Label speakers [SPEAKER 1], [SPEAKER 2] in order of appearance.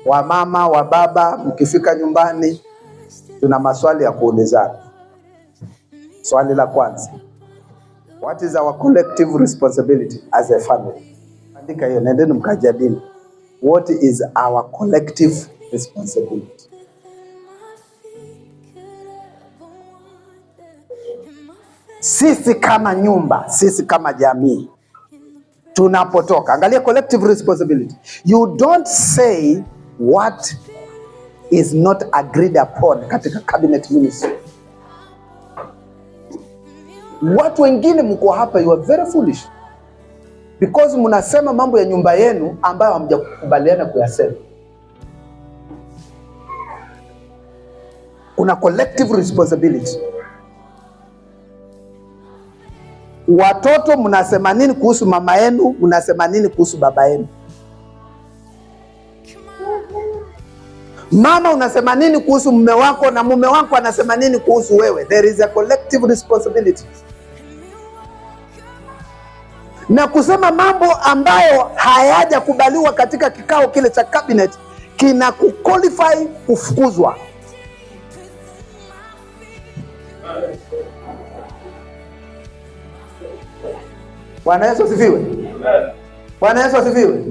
[SPEAKER 1] wa mama, wa baba, mkifika nyumbani tuna maswali ya kuulizana. Swali la kwanza, what is our collective responsibility as a family? Andika hiyo, nendeni mkajadili. What is our collective responsibility? Sisi kama nyumba, sisi kama jamii, tunapotoka, angalia collective responsibility. You don't say what is not agreed upon katika cabinet ministry. Watu wengine mko hapa, you are very foolish because mnasema mambo ya nyumba yenu ambayo hamjakubaliana kuyasema. Una collective responsibility. Watoto mnasema nini kuhusu mama yenu, mnasema nini kuhusu baba yenu? Mama unasema nini kuhusu mume wako, na mume wako anasema nini kuhusu wewe? There is a collective responsibility. Na kusema mambo ambayo hayajakubaliwa katika kikao kile cha cabinet kina kuqualify kufukuzwa. Bwana Yesu asifiwe. Bwana Yesu asifiwe.